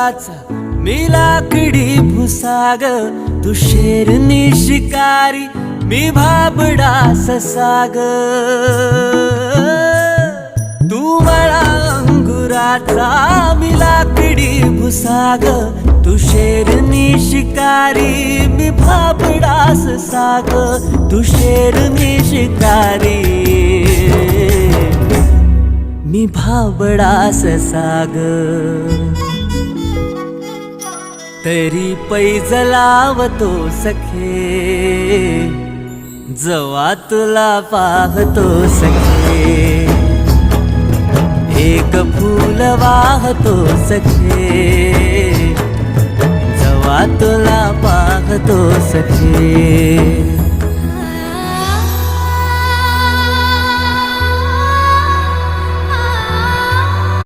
अंगुराचा मी लाकडी भुसाग, तू शेरनी शिकारी मी भाबडा ससाग. तू मला अंगुराचा मी लाकडी भुसाग, तू शेरनी शिकारी मी भाबडा ससाग. तू शेरनी शिकारी मी भाबडा ससाग. तरी पैज लावतो सखे, जवा तुला पाहतो सखे. एक फूल वाहतो सखे, जवा तुला पाहतो सखे.